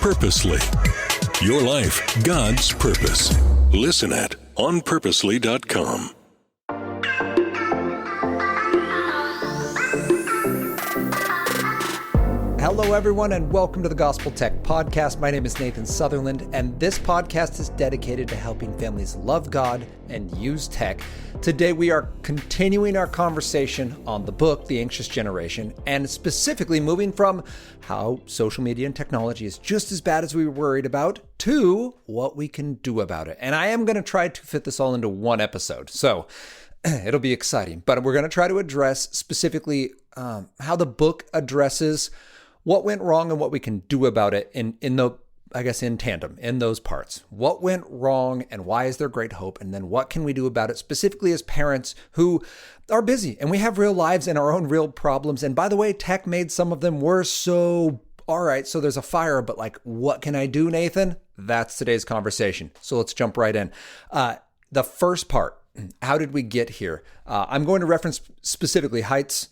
Purposely. Your life, God's purpose. Listen at onpurposely.com. Hello, everyone, and welcome to the Drool Tech podcast. My name is Nathan Sutherland, and this podcast is dedicated to helping families love God and use tech. Today, we are continuing our conversation on the book, The Anxious Generation, and specifically moving from how social media and technology is just as bad as we were worried about to what we can do about it. And I am going to try to fit this all into one episode, so it'll be exciting. But we're going to try to address specifically how the book addresses what went wrong and what we can do about it in tandem, in those parts. What went wrong and why is there great hope? And then what can we do about it specifically as parents who are busy and we have real lives and our own real problems. And by the way, tech made some of them worse. So, all right, so there's a fire, but like, what can I do, Nathan? That's today's conversation. So let's jump right in. The first part, how did we get here? I'm going to reference specifically Haidt's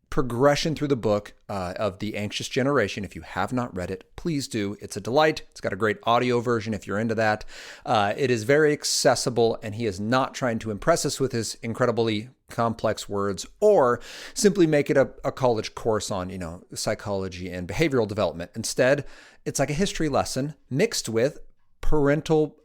progression through the book of The Anxious Generation. If you have not read it, please do. It's a delight. It's got a great audio version if you're into that. It is very accessible, and he is not trying to impress us with his incredibly complex words or simply make it a college course on, psychology and behavioral development. Instead, it's like a history lesson mixed with parental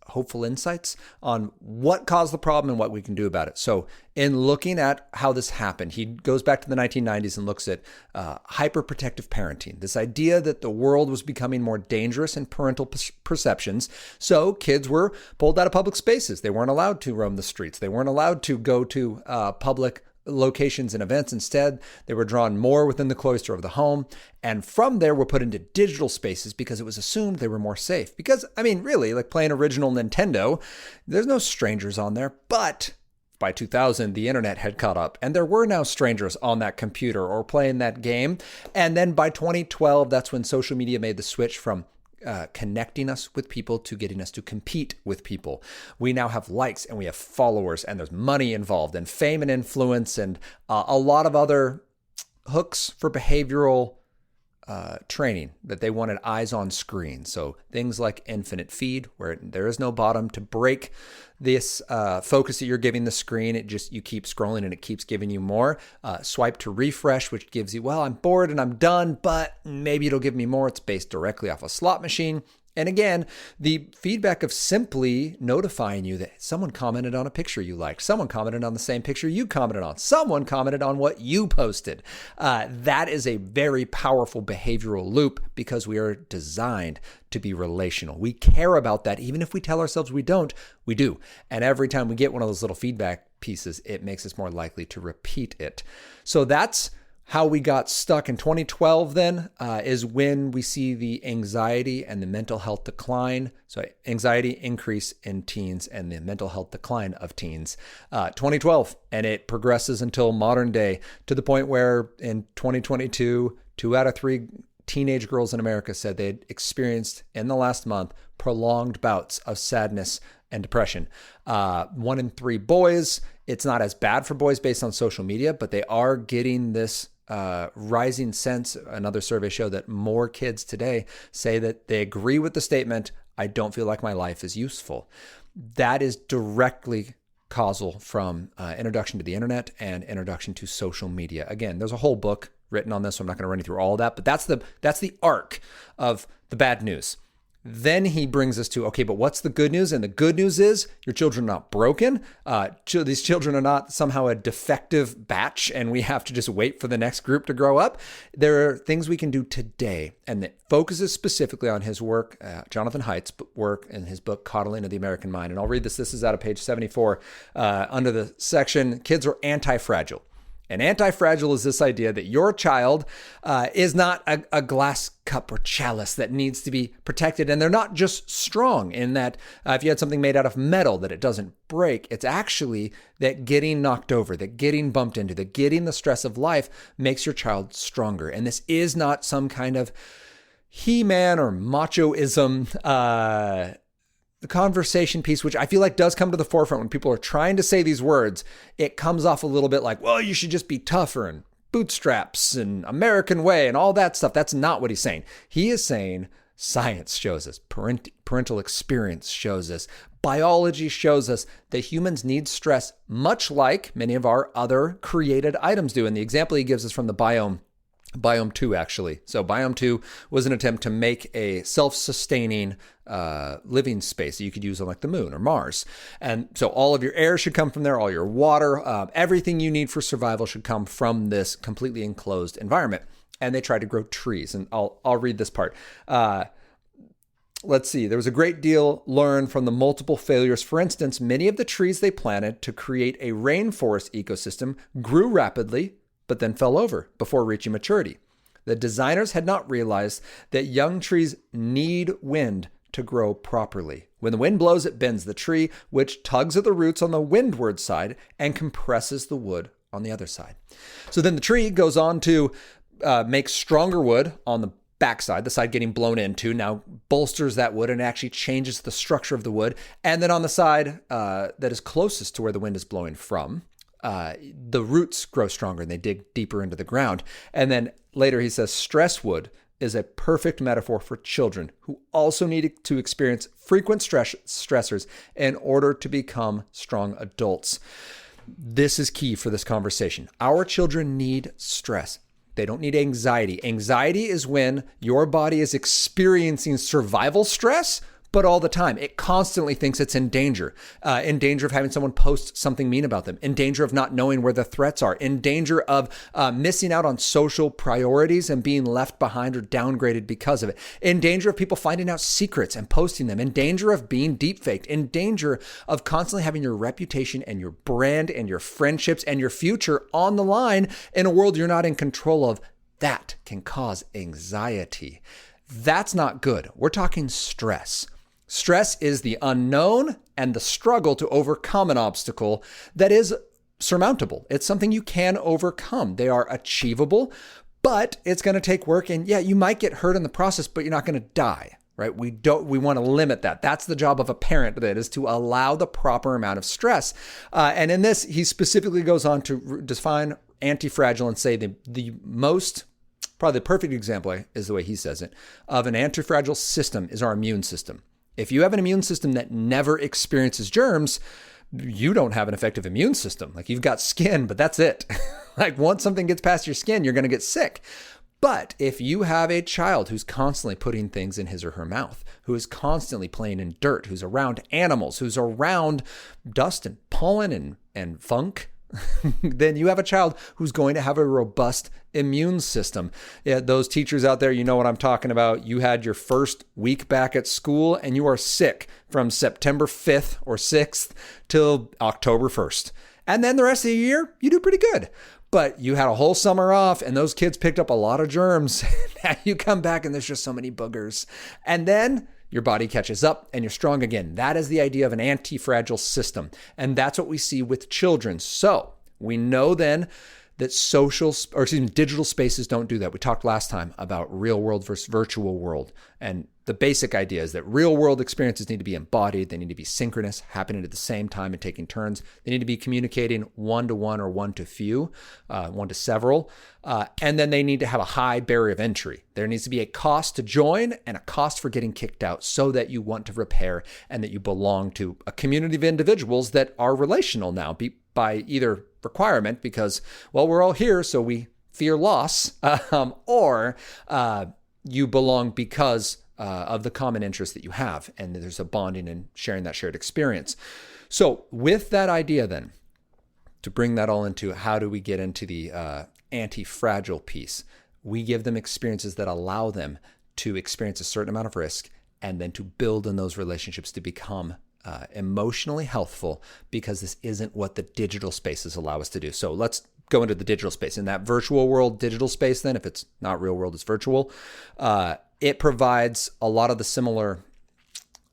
hopeful insights on what caused the problem and what we can do about it. So in looking at how this happened, he goes back to the 1990s and looks at hyperprotective parenting, this idea that the world was becoming more dangerous in parental perceptions. So kids were pulled out of public spaces. They weren't allowed to roam the streets. They weren't allowed to go to public locations and events. Instead, they were drawn more within the cloister of the home. And from there, were put into digital spaces because it was assumed they were more safe. Because, really, like playing original Nintendo, there's no strangers on there. But by 2000, the internet had caught up and there were now strangers on that computer or playing that game. And then by 2012, that's when social media made the switch from connecting us with people to getting us to compete with people. We now have likes and we have followers and there's money involved and fame and influence and a lot of other hooks for behavioral training that they wanted eyes on screen. So things like infinite feed, where there is no bottom to break this focus that you're giving the screen. You keep scrolling and it keeps giving you more. Swipe to refresh, which gives you, I'm bored and I'm done, but maybe it'll give me more. It's based directly off a slot machine. And again, the feedback of simply notifying you that someone commented on a picture you liked, someone commented on the same picture you commented on, someone commented on what you posted. That is a very powerful behavioral loop because we are designed to be relational. We care about that. Even if we tell ourselves we don't, we do. And every time we get one of those little feedback pieces, it makes us more likely to repeat it. So that's how we got stuck in 2012 then is when we see the anxiety and the mental health decline. So anxiety increase in teens and the mental health decline of teens. 2012, and it progresses until modern day to the point where in 2022, 2 out of 3 teenage girls in America said they had experienced in the last month prolonged bouts of sadness and depression. 1 in 3 boys, it's not as bad for boys based on social media, but they are getting this rising sense. Another survey showed that more kids today say that they agree with the statement, I don't feel like my life is useful. That is directly causal from introduction to the internet and introduction to social media. Again, there's a whole book written on this, so I'm not going to run you through all of that, but that's the arc of the bad news. Then he brings us to, okay, but what's the good news? And the good news is your children are not broken. These children are not somehow a defective batch and we have to just wait for the next group to grow up. There are things we can do today, and that focuses specifically on his work, Jonathan Haidt's work in his book, Coddling of the American Mind. And I'll read this. This is out of page 74 under the section, Kids Are Anti-Fragile. And anti-fragile is this idea that your child is not a glass cup or chalice that needs to be protected. And they're not just strong in that if you had something made out of metal that it doesn't break, it's actually that getting knocked over, that getting bumped into, that getting the stress of life makes your child stronger. And this is not some kind of He-Man or machoism the conversation piece, which I feel like does come to the forefront when people are trying to say these words. It comes off a little bit like, well, you should just be tougher and bootstraps and American way and all that stuff. That's not what he's saying. He is saying science shows us, parental experience shows us, biology shows us that humans need stress, much like many of our other created items do. And the example he gives us from the Biome 2, actually. So Biome 2 was an attempt to make a self-sustaining living space that you could use on like the moon or Mars. And so all of your air should come from there, all your water, everything you need for survival should come from this completely enclosed environment. And they tried to grow trees. And I'll read this part. Let's see. There was a great deal learned from the multiple failures. For instance, many of the trees they planted to create a rainforest ecosystem grew rapidly, but then fell over before reaching maturity. The designers had not realized that young trees need wind to grow properly. When the wind blows, it bends the tree, which tugs at the roots on the windward side and compresses the wood on the other side. So then the tree goes on to make stronger wood on the backside, the side getting blown into, now bolsters that wood and actually changes the structure of the wood. And then on the side that is closest to where the wind is blowing from, the roots grow stronger and they dig deeper into the ground. And then later he says, stress wood is a perfect metaphor for children who also need to experience frequent stressors in order to become strong adults. This is key for this conversation. Our children need stress. They don't need anxiety. Anxiety is when your body is experiencing survival stress, but all the time. It constantly thinks it's in danger of having someone post something mean about them, in danger of not knowing where the threats are, in danger of missing out on social priorities and being left behind or downgraded because of it, in danger of people finding out secrets and posting them, in danger of being deepfaked, in danger of constantly having your reputation and your brand and your friendships and your future on the line in a world you're not in control of. That can cause anxiety. That's not good. We're talking stress. Stress is the unknown and the struggle to overcome an obstacle that is surmountable. It's something you can overcome. They are achievable, but it's going to take work. And yeah, you might get hurt in the process, but you're not going to die, right? We want to limit that. That's the job of a parent, that is to allow the proper amount of stress. And in this, he specifically goes on to define anti-fragile and say probably the perfect example is the way he says it, of an anti-fragile system is our immune system. If you have an immune system that never experiences germs, you don't have an effective immune system. Like, you've got skin, but that's it. Like, once something gets past your skin, you're going to get sick. But if you have a child who's constantly putting things in his or her mouth, who is constantly playing in dirt, who's around animals, who's around dust and pollen and funk, then you have a child who's going to have a robust immune system. Yeah, those teachers out there, you know what I'm talking about. You had your first week back at school and you are sick from September 5th or 6th till October 1st. And then the rest of the year, you do pretty good. But you had a whole summer off and those kids picked up a lot of germs. Now you come back and there's just so many boogers. And then your body catches up and you're strong again. That is the idea of an anti-fragile system. And that's what we see with children. So we know then that digital spaces don't do that. We talked last time about real world versus virtual world. And the basic idea is that real world experiences need to be embodied. They need to be synchronous, happening at the same time and taking turns. They need to be communicating one-to-one or one-to-few, one to several. And then they need to have a high barrier of entry. There needs to be a cost to join and a cost for getting kicked out so that you want to repair and that you belong to a community of individuals that are relational now by either requirement because, well, we're all here, so we fear loss, or you belong because of the common interest that you have, and there's a bonding and sharing that shared experience. So with that idea then, to bring that all into how do we get into the anti-fragile piece, we give them experiences that allow them to experience a certain amount of risk and then to build in those relationships to become emotionally healthful, because this isn't what the digital spaces allow us to do. So let's go into the digital space. In that virtual world, digital space, then, if it's not real world, it's virtual. It provides a lot of the similar,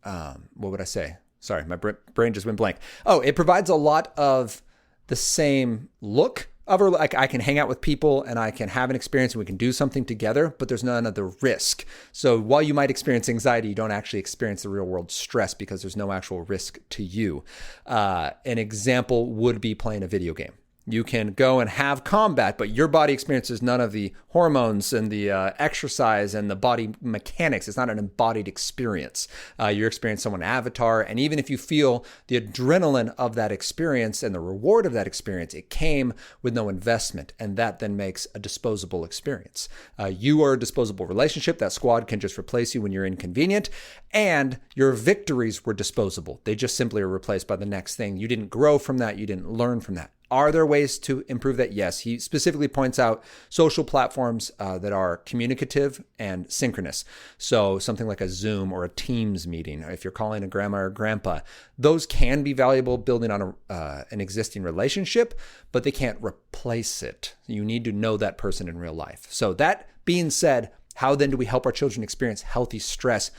what would I say? Sorry, my brain just went blank. Oh, it provides a lot of the same look of, like, I can hang out with people and I can have an experience and we can do something together, but there's none of the risk. So while you might experience anxiety, you don't actually experience the real world stress because there's no actual risk to you. An example would be playing a video game. You can go and have combat, but your body experiences none of the hormones and the exercise and the body mechanics. It's not an embodied experience. You're experiencing someone avatar. And even if you feel the adrenaline of that experience and the reward of that experience, it came with no investment. And that then makes a disposable experience. You are a disposable relationship. That squad can just replace you when you're inconvenient. And your victories were disposable. They just simply are replaced by the next thing. You didn't grow from that. You didn't learn from that. Are there ways to improve that? Yes. He specifically points out social platforms that are communicative and synchronous. So something like a Zoom or a Teams meeting, if you're calling a grandma or grandpa, those can be valuable building on an existing relationship, but they can't replace it. You need to know that person in real life. So that being said, how then do we help our children experience healthy stress?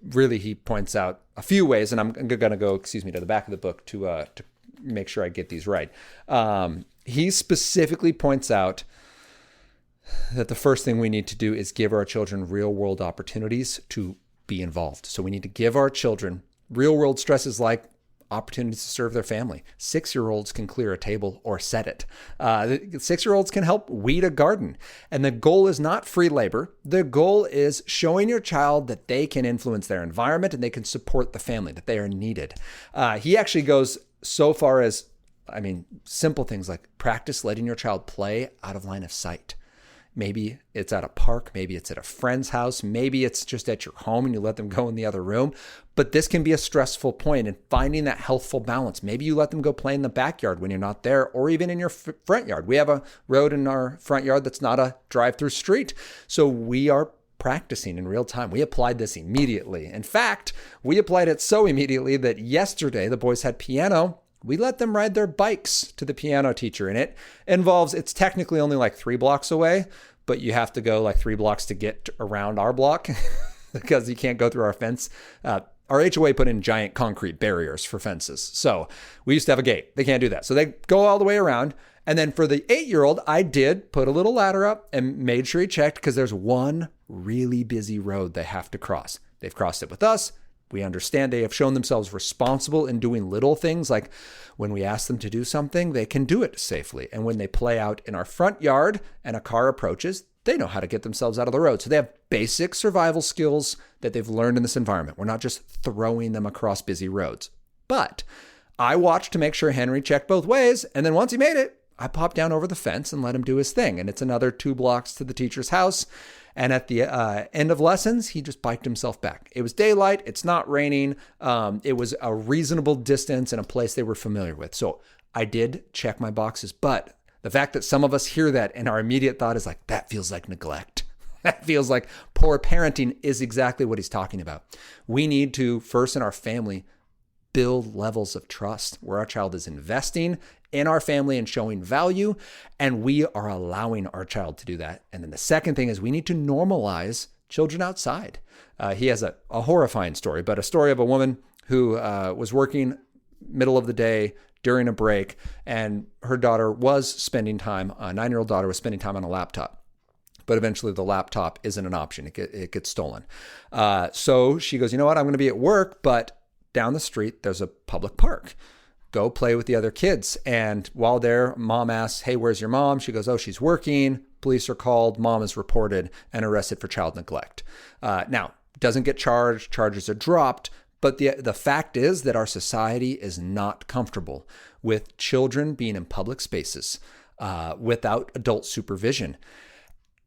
Really, he points out a few ways, and I'm going to go, to the back of the book to make sure I get these right. He specifically points out that the first thing we need to do is give our children real world opportunities to be involved. So we need to give our children real world stresses like opportunities to serve their family. 6-year-olds can clear a table or set it. 6-year-olds can help weed a garden. And the goal is not free labor. The goal is showing your child that they can influence their environment and they can support the family, that they are needed. He actually goes so far as, simple things like practice letting your child play out of line of sight. Maybe it's at a park, maybe it's at a friend's house, maybe it's just at your home and you let them go in the other room. But this can be a stressful point in finding that healthful balance. Maybe you let them go play in the backyard when you're not there, or even in your front yard. We have a road in our front yard that's not a drive-through street. So we are practicing in real time. We applied this immediately. In fact, we applied it so immediately that yesterday the boys had piano. We let them ride their bikes to the piano teacher, and it's technically only like 3 blocks away, but you have to go like 3 blocks to get around our block because you can't go through our fence. Our HOA put in giant concrete barriers for fences. So we used to have a gate. They can't do that. So they go all the way around. And then for the 8-year-old, I did put a little ladder up and made sure he checked because there's one really busy road they have to cross. They've crossed it with us. We understand they have shown themselves responsible in doing little things like when we ask them to do something, they can do it safely. And when they play out in our front yard and a car approaches, they know how to get themselves out of the road. So they have basic survival skills that they've learned in this environment. We're not just throwing them across busy roads. But I watched to make sure Henry checked both ways. And then once he made it, I popped down over the fence and let him do his thing. And it's another 2 blocks to the teacher's house. And at the end of lessons, he just biked himself back. It was daylight. It's not raining. It was a reasonable distance in a place they were familiar with. So I did check my boxes. But the fact that some of us hear that and our immediate thought is like, that feels like neglect. That feels like poor parenting is exactly what he's talking about. We need to, first in our family, build levels of trust where our child is investing in our family and showing value, and we are allowing our child to do that. And then the second thing is we need to normalize children outside. He has a horrifying story, but a story of a woman who was working middle of the day during a break, and her daughter was spending time, a 9-year-old daughter was spending time on a laptop. But eventually the laptop isn't an option. It gets stolen. So she goes, you know what? I'm going to be at work, but down the street, there's a public park. Go play with the other kids. And while there, mom asks, hey, where's your mom? She goes, oh, she's working. Police are called. Mom is reported and arrested for child neglect. Now, doesn't get charged. Charges are dropped. But the fact is that our society is not comfortable with children being in public spaces without adult supervision.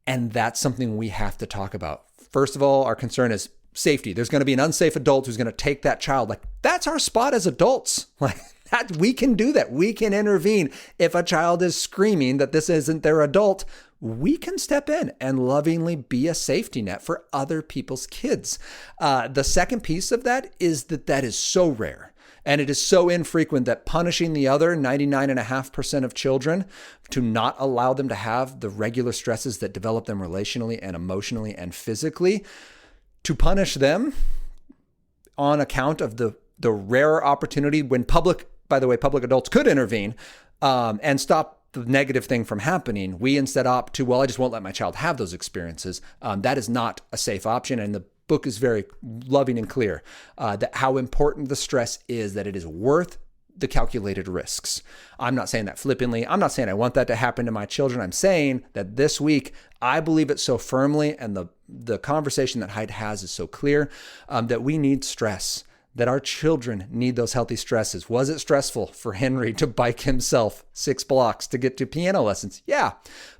And that's something we have to talk about. First of all, our concern is safety. There's going to be an unsafe adult who's going to take that child. Like, that's our spot as adults. Like, that we can do that. We can intervene. If a child is screaming that this isn't their adult, we can step in and lovingly be a safety net for other people's kids. The second piece of that is that is so rare. And it is so infrequent that punishing the other 99.5% of children to not allow them to have the regular stresses that develop them relationally and emotionally and physically, to punish them on account of the rare opportunity when public adults could intervene and stop the negative thing from happening. We instead opt to, well, I just won't let my child have those experiences. That is not a safe option. And the book is very loving and clear that how important the stress is, that it is worth the calculated risks. I'm not saying that flippantly. I'm not saying I want that to happen to my children. I'm saying that this week, I believe it so firmly, and the conversation that Hyde has is so clear, that we need stress, that our children need those healthy stresses. Was it stressful for Henry to bike himself 6 blocks to get to piano lessons? Yeah,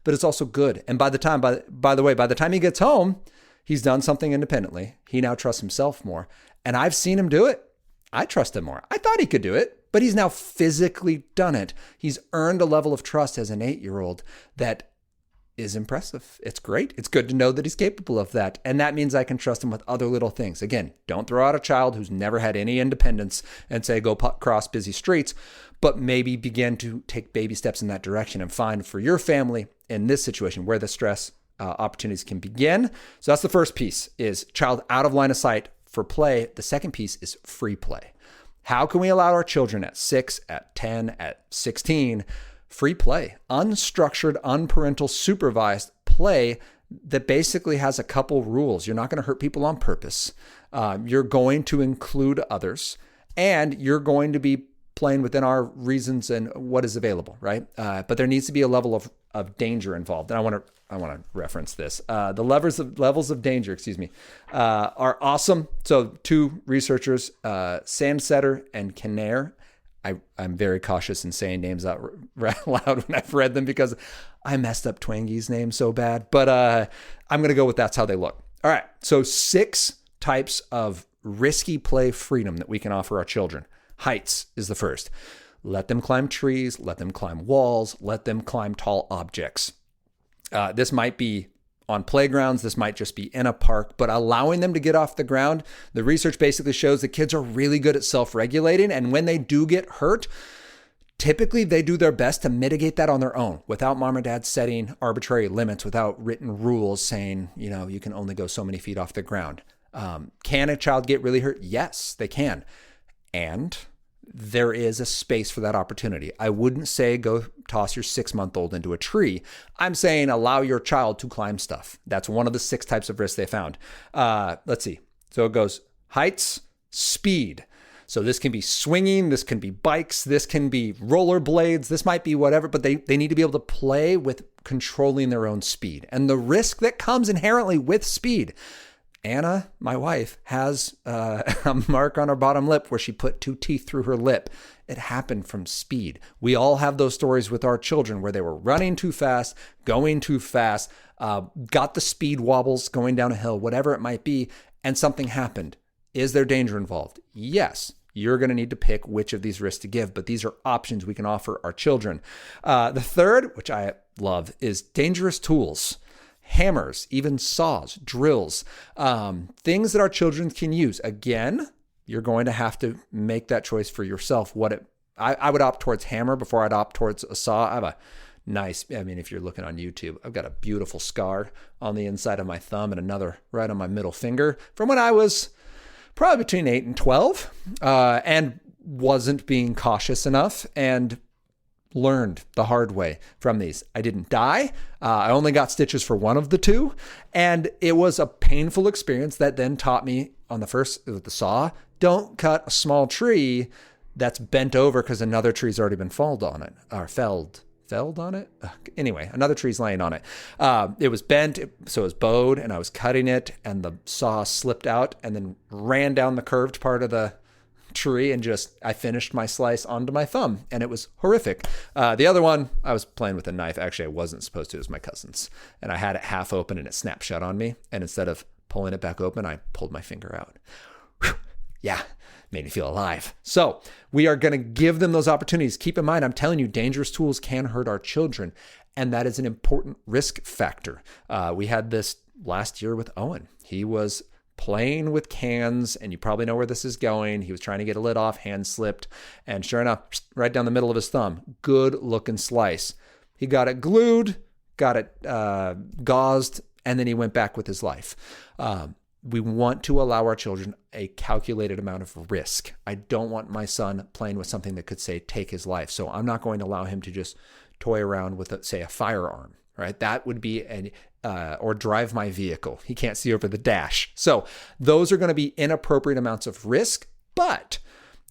but it's also good. And by the time he gets home, he's done something independently. He now trusts himself more. And I've seen him do it. I trust him more. I thought he could do it, but he's now physically done it. He's earned a level of trust as an 8-year-old that is impressive. It's great. It's good to know that he's capable of that. And that means I can trust him with other little things. Again, don't throw out a child who's never had any independence and say, go cross busy streets, but maybe begin to take baby steps in that direction and find for your family in this situation where the stress opportunities can begin. So that's the first piece, is child out of line of sight for play. The second piece is free play. How can we allow our children at 6, at 10, at 16, free play, unstructured, unparental supervised play that basically has a couple rules? You're not going to hurt people on purpose. You're going to include others, and you're going to be playing within our reasons and what is available, right? But there needs to be a level of danger involved. And I want to reference this. The levels of danger, are awesome. So 2 researchers, Sandsetter and Kinnair. I'm very cautious in saying names out loud when I've read them because I messed up Twangy's name so bad. But I'm going to go with that's how they look. All right. So 6 types of risky play freedom that we can offer our children. Heights is the first. Let them climb trees. Let them climb walls. Let them climb tall objects. This might be on playgrounds. This might just be in a park, but allowing them to get off the ground. The research basically shows that kids are really good at self-regulating. And when they do get hurt, typically they do their best to mitigate that on their own without mom or dad setting arbitrary limits, without written rules saying, you can only go so many feet off the ground. Can a child get really hurt? Yes, they can. And there is a space for that opportunity. I wouldn't say go toss your 6-month-old into a tree. I'm saying allow your child to climb stuff. That's one of the 6 types of risks they found. Let's see. So it goes heights, speed. So this can be swinging, this can be bikes, this can be rollerblades, this might be whatever, but they need to be able to play with controlling their own speed and the risk that comes inherently with speed. Anna, my wife, has a mark on her bottom lip where she put 2 teeth through her lip. It happened from speed. We all have those stories with our children where they were running too fast, going too fast, got the speed wobbles going down a hill, whatever it might be, and something happened. Is there danger involved? Yes. You're going to need to pick which of these risks to give, but these are options we can offer our children. The third, which I love, is dangerous tools. Hammers, even saws, drills, things that our children can use. Again, you're going to have to make that choice for yourself. I would opt towards hammer before I'd opt towards a saw. I have a nice, if you're looking on YouTube, I've got a beautiful scar on the inside of my thumb and another right on my middle finger from when I was probably between 8 and 12 and wasn't being cautious enough and learned the hard way from these. I didn't die. I only got stitches for one of the 2. And it was a painful experience that then taught me on the first with the saw, don't cut a small tree that's bent over because another tree's already been felled on it or felled on it. Anyway, another tree's laying on it. It was bent, so it was bowed, and I was cutting it, and the saw slipped out and then ran down the curved part of the tree, and I finished my slice onto my thumb, and it was horrific. The other one, I was playing with a knife. Actually, I wasn't supposed to. It was my cousin's, and I had it half open, and it snapped shut on me. And instead of pulling it back open, I pulled my finger out. Whew. Yeah, made me feel alive. So we are going to give them those opportunities. Keep in mind, I'm telling you, dangerous tools can hurt our children, and that is an important risk factor. We had this last year with Owen. He was playing with cans, and you probably know where this is going. He was trying to get a lid off, hand slipped, and sure enough, right down the middle of his thumb. Good looking slice. He got it glued, got it gauzed, and then he went back with his life. We want to allow our children a calculated amount of risk. I don't want my son playing with something that could say take his life. So I'm not going to allow him to just toy around with, say, a firearm, right? That would be or drive my vehicle. He can't see over the dash. So those are going to be inappropriate amounts of risk, but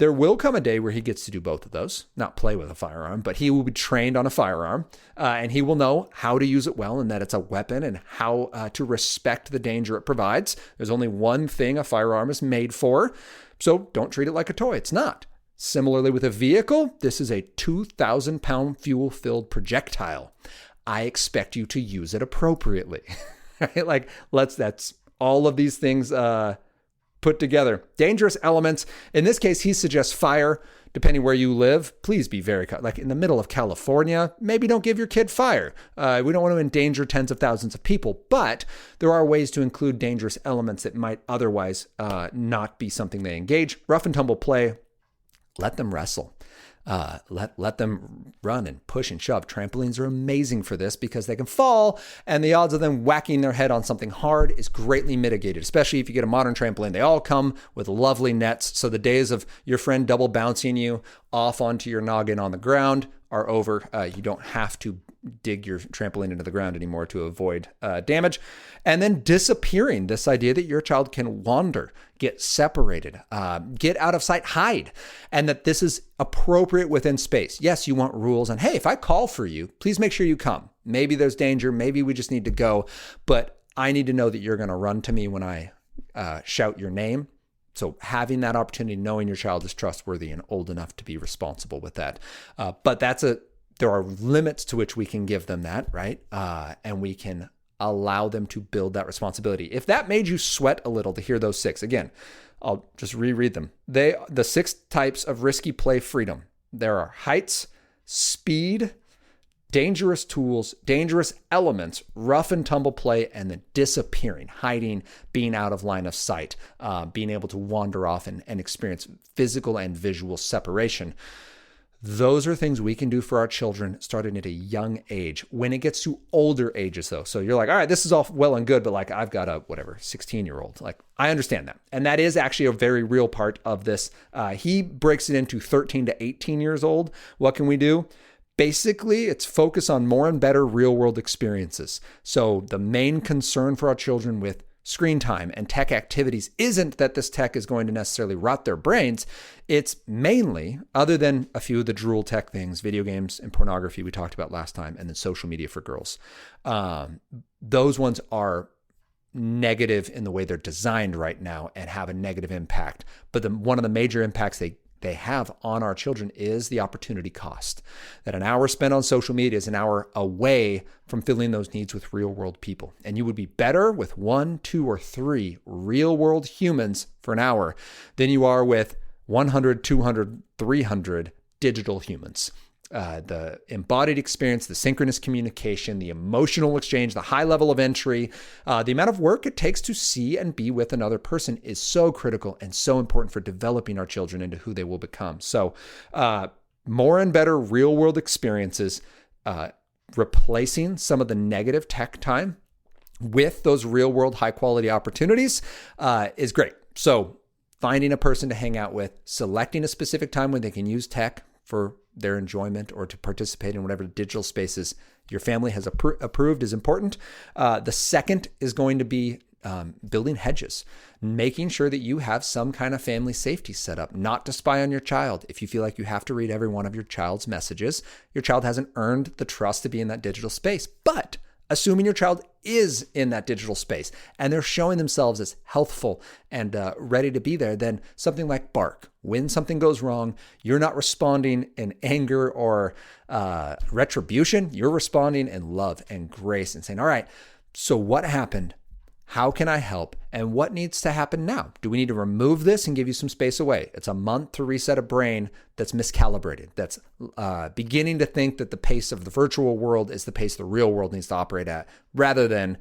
There will come a day where he gets to do both of those, not play with a firearm, but he will be trained on a firearm, and he will know how to use it well and that it's a weapon and how to respect the danger it provides. There's only one thing a firearm is made for, so don't treat it like a toy. It's not. Similarly with a vehicle, this is a 2,000-pound fuel-filled projectile. I expect you to use it appropriately. Right? Like, that's all of these things put together. Dangerous elements. In this case, he suggests fire. Depending where you live, please be very, like in the middle of California, maybe don't give your kid fire. We don't want to endanger tens of thousands of people, but there are ways to include dangerous elements that might otherwise not be something they engage. Rough and tumble play. Let them wrestle. Let them run and push and shove. Trampolines are amazing for this because they can fall, and the odds of them whacking their head on something hard is greatly mitigated, especially if you get a modern trampoline. They all come with lovely nets, so the days of your friend double bouncing you off onto your noggin on the ground are over. You don't have to dig your trampoline into the ground anymore to avoid damage. And then disappearing, this idea that your child can wander, get separated, get out of sight, hide, and that this is appropriate within space. Yes, you want rules, and hey, if I call for you, please make sure you come. Maybe there's danger, maybe we just need to go, but I need to know that you're going to run to me when I shout your name. So having that opportunity, knowing your child is trustworthy and old enough to be responsible with that. But there are limits to which we can give them that, right? And we can allow them to build that responsibility. If that made you sweat a little to hear those 6, again, I'll just reread them. The 6 types of risky play freedom. There are heights, speed, dangerous tools, dangerous elements, rough and tumble play, and then disappearing, hiding, being out of line of sight, being able to wander off and experience physical and visual separation. Those are things we can do for our children starting at a young age. When it gets to older ages, though, so you're like, all right, this is all well and good, but like I've got a 16-year-old. Like I understand that. And that is actually a very real part of this. He breaks it into 13 to 18 years old. What can we do? Basically, it's focus on more and better real world experiences. So the main concern for our children with screen time and tech activities isn't that this tech is going to necessarily rot their brains. It's mainly, other than a few of the Drool Tech things, video games and pornography we talked about last time, and then social media for girls. Those ones are negative in the way they're designed right now and have a negative impact. But one of the major impacts they have on our children is the opportunity cost. That an hour spent on social media is an hour away from filling those needs with real world people. And you would be better with 1, 2, or 3 real world humans for an hour than you are with 100, 200, 300 digital humans. The embodied experience, the synchronous communication, the emotional exchange, the high level of entry, the amount of work it takes to see and be with another person is so critical and so important for developing our children into who they will become. So more and better real world experiences, replacing some of the negative tech time with those real world high quality opportunities is great. So finding a person to hang out with, selecting a specific time when they can use tech for their enjoyment or to participate in whatever digital spaces your family has approved is important. The second is going to be building hedges, making sure that you have some kind of family safety set up, not to spy on your child. If you feel like you have to read every one of your child's messages, your child hasn't earned the trust to be in that digital space. But assuming your child is in that digital space and they're showing themselves as healthful and ready to be there, then something like bark. When something goes wrong, you're not responding in anger or retribution. You're responding in love and grace and saying, all right, so what happened? How can I help? And what needs to happen now? Do we need to remove this and give you some space away? It's a month to reset a brain that's miscalibrated, that's beginning to think that the pace of the virtual world is the pace the real world needs to operate at, rather than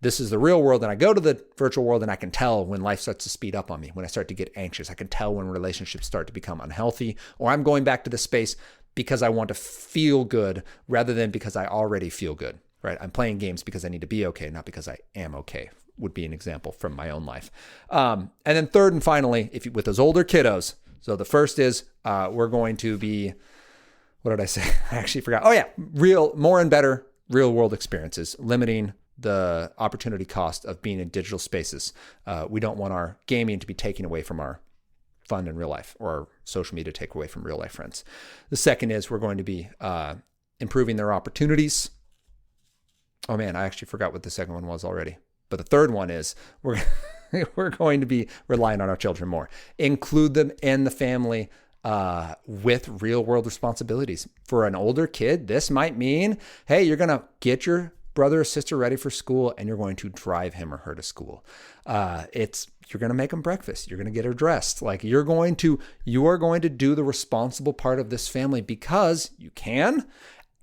this is the real world and I go to the virtual world and I can tell when life starts to speed up on me, when I start to get anxious. I can tell when relationships start to become unhealthy, or I'm going back to the space because I want to feel good rather than because I already feel good, right? I'm playing games because I need to be okay, not because I am okay. Would be an example from my own life. And then third and finally, with those older kiddos. So the first is we're going to be, what did I say? I actually forgot. Oh yeah, more and better real world experiences, limiting the opportunity cost of being in digital spaces. We don't want our gaming to be taken away from our fun in real life, or social media take away from real life friends. The second is we're going to be improving their opportunities. Oh man, I actually forgot what the second one was already. But the third one is we're going to be relying on our children more. Include them in the family with real world responsibilities. For an older kid, this might mean, hey, you're going to get your brother or sister ready for school and you're going to drive him or her to school. You're going to make them breakfast. You're going to get her dressed. Like you are going to do the responsible part of this family because you can.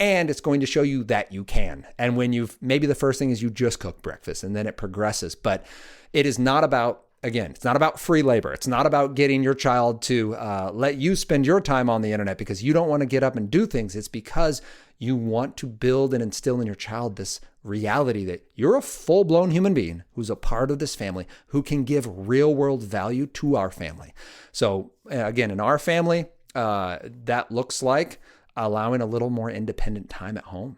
And it's going to show you that you can. And when maybe the first thing is you just cook breakfast and then it progresses. But it is not about, again, it's not about free labor. It's not about getting your child to let you spend your time on the internet because you don't want to get up and do things. It's because you want to build and instill in your child this reality that you're a full-blown human being who's a part of this family, who can give real-world value to our family. So again, in our family, that looks like allowing a little more independent time at home.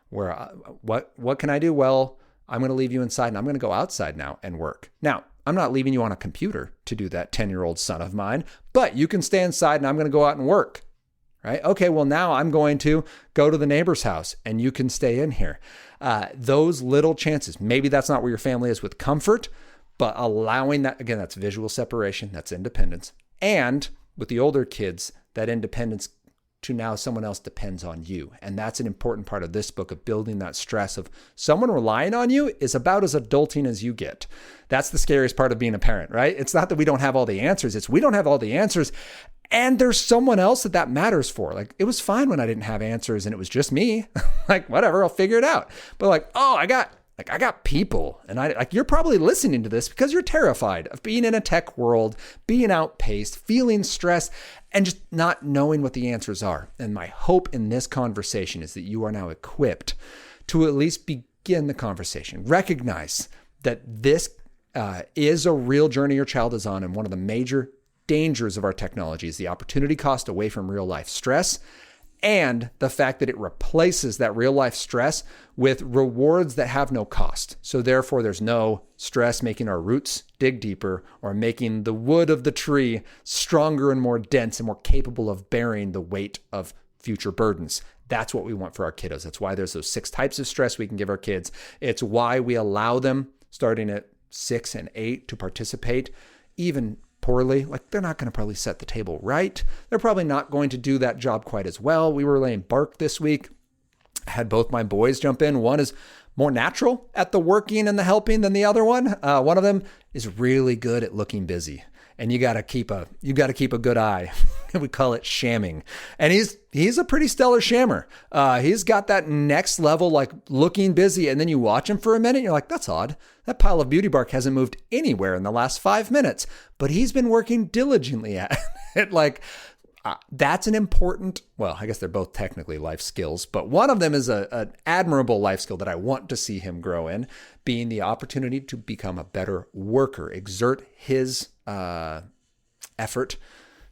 Where what can I do? Well, I'm going to leave you inside and I'm going to go outside now and work. Now, I'm not leaving you on a computer to do that 10-year-old son of mine, but you can stay inside and I'm going to go out and work. Right? Okay, well, now I'm going to go to the neighbor's house and you can stay in here. Those little chances, maybe that's not where your family is with comfort, but allowing that, again, that's visual separation, that's independence. And with the older kids, that independence to now someone else depends on you. And that's an important part of this book, of building that stress of someone relying on you is about as adulting as you get. That's the scariest part of being a parent, right? It's not that we don't have all the answers. It's we don't have all the answers. And there's someone else that matters for. Like, it was fine when I didn't have answers and it was just me. Like, whatever, I'll figure it out. But like, oh, I got people. And you're probably listening to this because you're terrified of being in a tech world, being outpaced, feeling stressed, and just not knowing what the answers are. And my hope in this conversation is that you are now equipped to at least begin the conversation. Recognize that this is a real journey your child is on, and one of the major dangers of our technology is the opportunity cost away from real life stress, and the fact that it replaces that real life stress with rewards that have no cost. So therefore, there's no stress making our roots dig deeper or making the wood of the tree stronger and more dense and more capable of bearing the weight of future burdens. That's what we want for our kiddos. That's why there's those 6 types of stress we can give our kids. It's why we allow them starting at 6 and 8 to participate, even poorly. Like, they're not going to probably set the table right. They're probably not going to do that job quite as well. We were laying bark this week. I had both my boys jump in. One is more natural at the working and the helping than the other one. One of them is really good at looking busy. And you got to keep a good eye. We call it shamming. And he's a pretty stellar shammer. He's got that next level, like looking busy. And then you watch him for a minute. And you're like, that's odd. That pile of beauty bark hasn't moved anywhere in the last 5 minutes, but he's been working diligently at it. That's an important, well, I guess they're both technically life skills, but one of them is an admirable life skill that I want to see him grow in, being the opportunity to become a better worker, exert his effort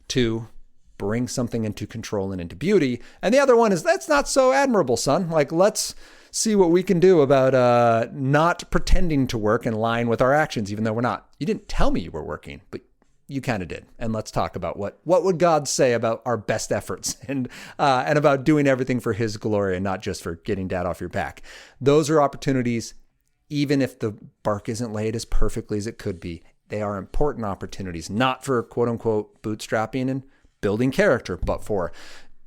to bring something into control and into beauty. And the other one is, that's not so admirable, son. Like, let's see what we can do about not pretending to work and lying with our actions, even though we're not. You didn't tell me you were working, but you kind of did. And let's talk about what would God say about our best efforts and about doing everything for his glory and not just for getting dad off your back. Those are opportunities, even if the bark isn't laid as perfectly as it could be. They are important opportunities, not for quote unquote bootstrapping and building character, but for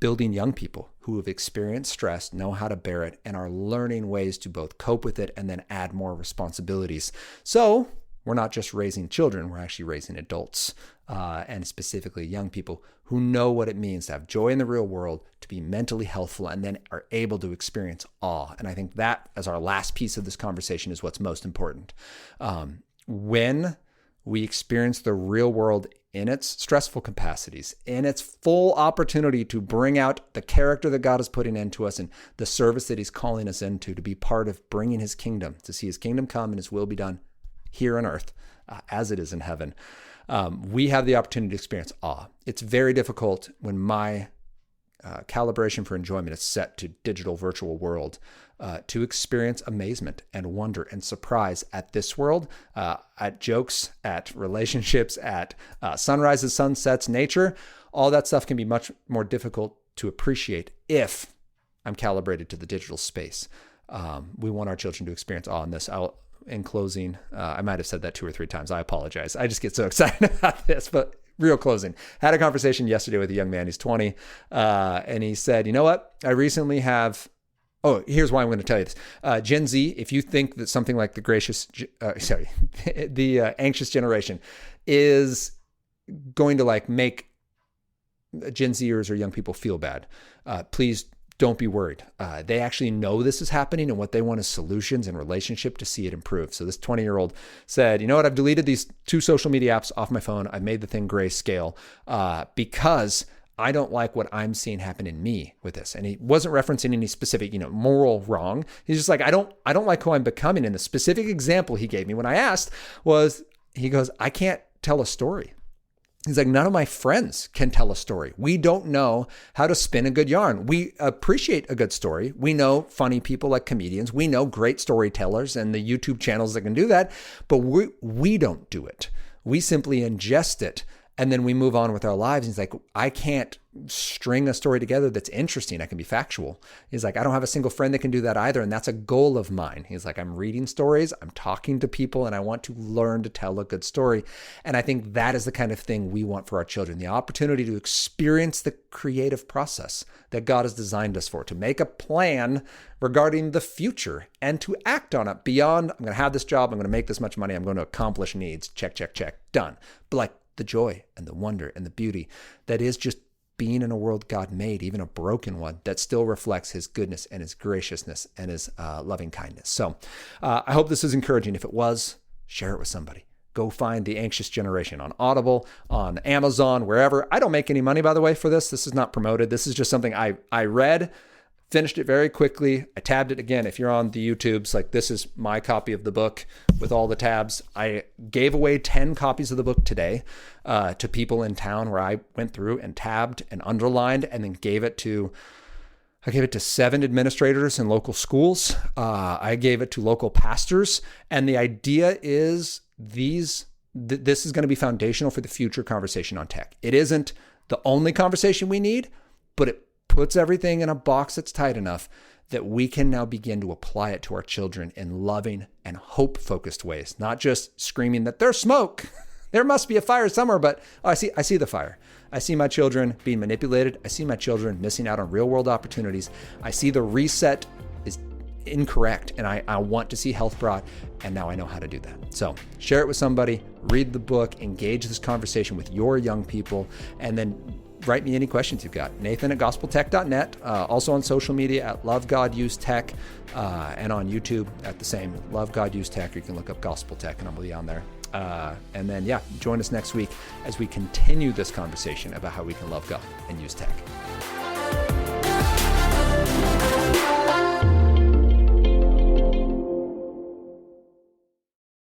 building young people who have experienced stress, know how to bear it, and are learning ways to both cope with it and then add more responsibilities. So we're not just raising children, we're actually raising adults, and specifically young people who know what it means to have joy in the real world, to be mentally healthful, and then are able to experience awe. And I think that, as our last piece of this conversation, is what's most important. When we experience the real world in its stressful capacities, in its full opportunity to bring out the character that God is putting into us and the service that he's calling us into, to be part of bringing his kingdom, to see his kingdom come and his will be done here on earth as it is in heaven. We have the opportunity to experience awe. It's very difficult when my calibration for enjoyment is set to digital virtual world, to experience amazement and wonder and surprise at this world, at jokes, at relationships, at sunrises, sunsets, nature. All that stuff can be much more difficult to appreciate if I'm calibrated to the digital space. We want our children to experience awe in this. In closing, I might have said that 2 or 3 times. I apologize. I just get so excited about this, but real closing. Had a conversation yesterday with a young man. He's 20. And he said, you know what? I recently have, here's why I'm going to tell you this. Gen Z, if you think that something like the anxious generation is going to like make Gen Zers or young people feel bad, please don't be worried. They actually know this is happening, and what they want is solutions and relationship to see it improve. So this 20-year-old said, you know what? I've deleted these 2 social media apps off my phone. I've made the thing grayscale because I don't like what I'm seeing happen in me with this. And he wasn't referencing any specific, moral wrong. He's just like, I don't like who I'm becoming. And the specific example he gave me when I asked was, he goes, I can't tell a story. He's like, none of my friends can tell a story. We don't know how to spin a good yarn. We appreciate a good story. We know funny people like comedians. We know great storytellers and the YouTube channels that can do that, but we don't do it. We simply ingest it, and then we move on with our lives. He's like, I can't string a story together that's interesting. I can be factual. He's like, I don't have a single friend that can do that either. And that's a goal of mine. He's like, I'm reading stories, I'm talking to people, and I want to learn to tell a good story. And I think that is the kind of thing we want for our children, the opportunity to experience the creative process that God has designed us for, to make a plan regarding the future and to act on it beyond, I'm going to have this job, I'm going to make this much money, I'm going to accomplish needs, check, check, check, done. But like the joy and the wonder and the beauty that is just being in a world God made, even a broken one, that still reflects his goodness and his graciousness and his loving kindness. So I hope this is encouraging. If it was, share it with somebody. Go find The Anxious Generation on Audible, on Amazon, wherever. I don't make any money, by the way, for this. This is not promoted. This is just something I read, finished it very quickly. I tabbed it again. If you're on the YouTubes, like this is my copy of the book with all the tabs. I gave away 10 copies of the book today to people in town, where I went through and tabbed and underlined and then gave it to 7 administrators in local schools. I gave it to local pastors. And the idea is this is going to be foundational for the future conversation on tech. It isn't the only conversation we need, but it puts everything in a box that's tight enough that we can now begin to apply it to our children in loving and hope-focused ways, not just screaming that there's smoke. There must be a fire somewhere, but I see the fire. I see my children being manipulated. I see my children missing out on real-world opportunities. I see the reset is incorrect, and I want to see health brought, and now I know how to do that. So share it with somebody, read the book, engage this conversation with your young people, and then write me any questions you've got. Nathan@gospeltech.net. Also on social media at Love God Use Tech, and on YouTube at the same Love God Use Tech. Or you can look up Gospel Tech and I'll be on there. And then, join us next week as we continue this conversation about how we can love God and use tech.